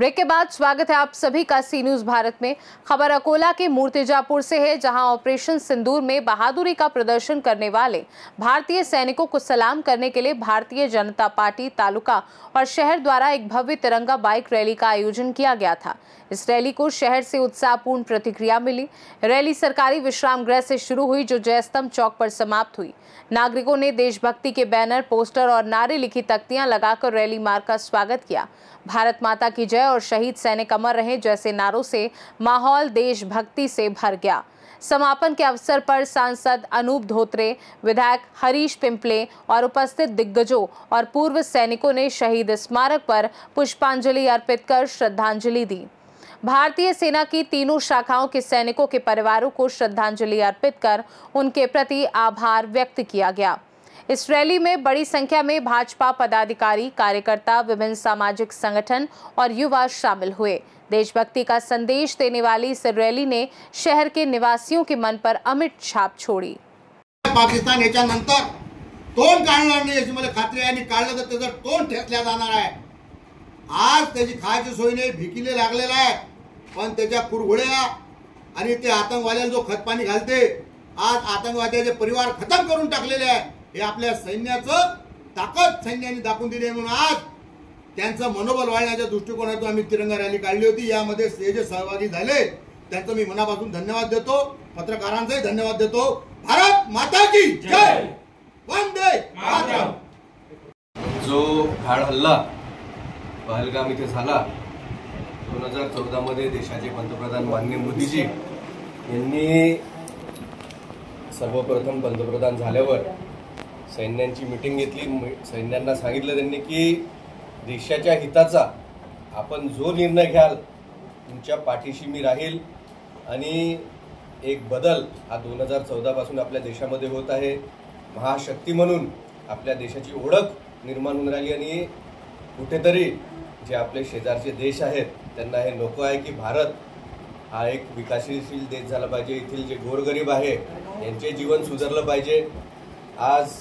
Break के बाद स्वागत है आप सभी का सी न्यूज भारत में। खबर अकोला के मूर्तिजापुर से है, जहां ऑपरेशन सिंदूर में बहादुरी का प्रदर्शन करने वाले भारतीय सैनिकों को सलाम करने के लिए भारतीय जनता पार्टी तालुका और शहर द्वारा एक भव्य तिरंगा बाइक रैली का आयोजन किया गया था। इस रैली को शहर से उत्साहपूर्ण प्रतिक्रिया मिली। रैली सरकारी विश्राम गृह से शुरू हुई, जो जयस्तंभ चौक पर समाप्त हुई। नागरिकों ने देशभक्ति के बैनर, पोस्टर और नारे लिखी तख्तियां लगाकर रैली मार्ग का स्वागत किया। भारत माता की जय और शहीद सैनिक अमर रहे जैसे नारों से माहौल देशभक्ति से भर गया। समापन के अवसर पर सांसद अनूप धोत्रे, विधायक हरीश पिंपले और उपस्थित दिग्गजों और पूर्व सैनिकों ने शहीद स्मारक पर पुष्पांजलि अर्पित कर श्रद्धांजलि दी। भारतीय सेना की तीनों शाखाओं के सैनिकों के परिवारों को श्रद्धांजलि अर्पित कर उनके प्रति आभार व्यक्त किया गया। इस रैली में बड़ी संख्या में भाजपा पदाधिकारी, कार्यकर्ता, विभिन्न सामाजिक संगठन और युवा शामिल हुए। देशभक्ति का संदेश देने वाली इस रैली ने शहर के निवासियों के मन पर अमिट छाप छोड़ी। पाकिस्तान याच्यानंतर तोंड काढणार नाही याची मला खात्री आहे, आणि काढलं तर त्याचं तोंड ठेचल्या जाणार आहे। आज त्याची खायची सोय नाही, भिकीले लागलेला आहे, पण त्याच्या कुरघोड्या आणि ते आतंकवाद्याला जो खतपाणी घालते, आज आतंकवाद्याचे परिवार खतम करून टाकलेले आहे। हे आपल्या सैन्याचं ताकद सैन्याने दाखवून दिली आहे, म्हणून आज त्यांचं मनोबल वाढवण्याच्या दृष्टिकोनातून आम्ही तिरंगा रॅली काढली होती। यामध्ये जे सहभागी झाले त्यांचं मी मनापासून धन्यवाद देतो, पत्रकारांचाही धन्यवाद देतो। भारत माता की जय, वंदे मातरम। जो घाण हल्ला पहलगाम इथे झाला 2014 मध्ये देशाचे पंतप्रधान माननीय मोदीजी यांनी सर्वप्रथम पंतप्रधान झाल्यावर सैन्यांची मीटिंग घेतली। सैन्यांना सांगितलं त्यांनी की देशाच्या हिताचा आपण जो निर्णय घ्याल तुमच्या पाठीशी मी राहील, आणि एक बदल हा 2014 पासून आपल्या देशामध्ये होत आहे। महाशक्ती म्हणून आपल्या देशाची ओळख निर्माण होऊन राहिली, आणि कुठेतरी जे आपले शेजारचे देश आहेत त्यांना हे नको आहे की भारत हा एक विकसनशील देश झाला पाहिजे, येथील जे गोरगरीब आहे यांचे जीवन सुधारलं पाहिजे। आज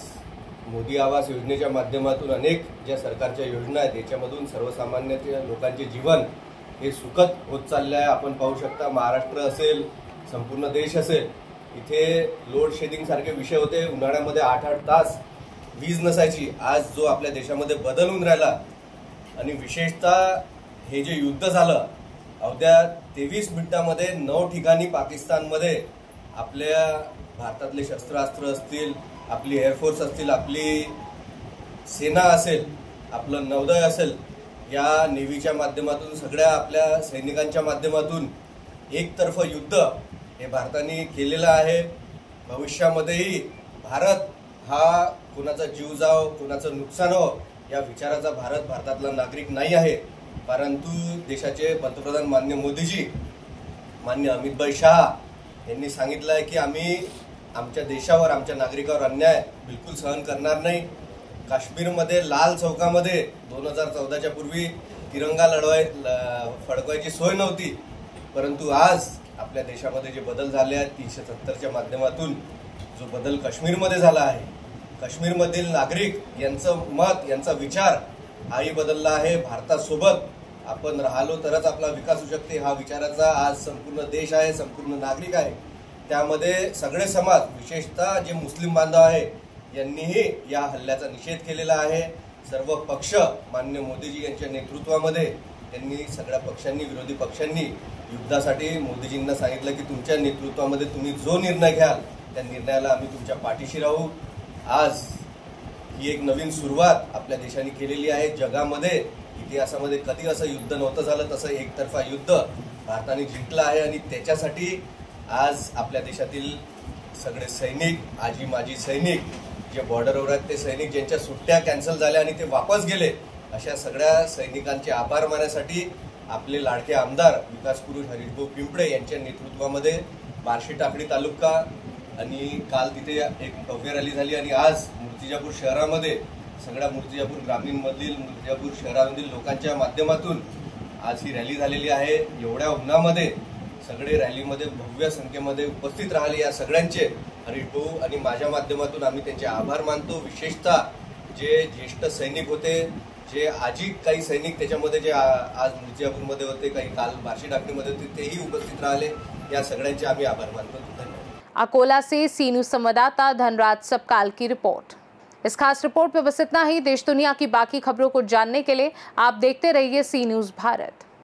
मोदी आवास योजनेच्या माध्यमातून अनेक ज्या सरकारच्या योजना आहेत याच्यामधून सर्वसामान्य लोकांचे जीवन हे सुखद होत चालले आहे। आपण पाहू शकता, महाराष्ट्र असेल, संपूर्ण देश असेल, इथे लोड शेडिंग सारखे विषय होते। उन्हाळ्यामध्ये 8-8 तास वीज नसायची। आज जो आपल्या देशामध्ये बदल होऊन राहिला, आणि विशेषतः हे जे युद्ध झालं अवघ्या 23 मिनिटांमध्ये 9 ठिकाणी पाकिस्तानमध्ये आपल्या भारतातले शस्त्रास्त्र असतील, आपली एअरफोर्स असतील, आपली सेना असेल, आपलं नौदल असेल, या नेव्हीच्या माध्यमातून सगळ्या आपल्या सैनिकांच्या माध्यमातून एकतर्फ युद्ध हे भारताने केलेलं आहे। भविष्यामध्येही भारत हा कोणाचा जीव जाव, कोणाचं नुकसान हो या विचाराचा भारतातला नागरिक नाही आहे। परंतु देशाचे पंतप्रधान माननीय मोदीजी, माननीय अमित भाई शाह यांनी सांगितलं आहे की आम्ही आमच्या देशावर, आमच्या नागरिकावर अन्याय बिलकुल सहन करणार नाही। काश्मीरमध्ये लाल चौकामध्ये 2014च्या पूर्वी तिरंगा फडकवायची सोय नव्हती, परंतु आज आपल्या देशामध्ये जे बदल झाले आहेत 370च्या माध्यमातून जो बदल काश्मीरमध्ये झाला आहे, काश्मीरमधील नागरिक यांचं मत, यांचा विचार हाही बदलला आहे। भारतासोबत आपण राहिलो तरच आपला विकास होऊ शकते, हा विचाराचा आज संपूर्ण देश आहे, संपूर्ण नागरिक आहे। त्यामध्ये सगळे समाज, विशेषतः जे मुस्लिम बांधव आहे, यांनीही या हल्ल्याचा निषेध केलेला आहे। सर्व पक्ष माननीय मोदीजी यांच्या नेतृत्वामध्ये त्यांनी सगळ्या पक्षांनी, विरोधी पक्षांनी युद्धासाठी मोदीजींना सांगितलं की तुमच्या नेतृत्वामध्ये तुम्ही जो निर्णय घ्याल त्या निर्णयाला आम्ही तुमच्या पाठीशी राहू। आज ही एक नवीन सुरुवात आपल्या देशाने केलेली आहे। जगामध्ये इतिहासामध्ये कधी असं युद्ध नव्हतं झालं, तसं एकतर्फा युद्ध भारताने जिंकलं आहे, आणि त्याच्यासाठी आज आपल्या देशातील सगळे सैनिक, आजी माजी सैनिक जे बॉर्डरवर आहेत, ते सैनिक ज्यांच्या सुट्ट्या कॅन्सल झाल्या आणि ते वापस गेले, अशा सगळ्या सैनिकांचे आभार मानण्यासाठी आपले लाडके आमदार विकास पुरुष हरीश पिंपळे यांच्या नेतृत्वामध्ये बार्शी टाकळी तालुका आणि काल तिथे एक भव्य रॅली झाली, आणि आज मूर्तिजापूर शहरामध्ये सगळ्या मूर्तिजापूर ग्रामीणमधील, मूर्तिजापूर शहरामधील लोकांच्या माध्यमातून आज ही रॅली झालेली आहे। एवढ्या उन्हामध्ये सगळे रॅलीमध्ये भव्य संख्येमध्ये उपस्थित राहिले, या सगळ्यांचे हरीश भाऊ आणि माझ्या माध्यमातून आम्ही त्यांचे आभार मानतो। विशेषतः जे ज्येष्ठ सैनिक होते, जे आजी काही सैनिक त्याच्यामध्ये जे आज मिर्जापूरमध्ये होते, काही काल बार्शी टाकणीमध्ये होते, तेही उपस्थित राहिले. या सगळ्यांचे आम्ही आभार मानतो. धन्यवाद. अकोला से सी न्यूज संवाददाता धनराज सपकाल की रिपोर्ट. इस खास रिपोर्ट में बस इतना ही. देश दुनिया की बाकी खबरों को जानने के लिए आप देखते रहिए सी न्यूज भारत.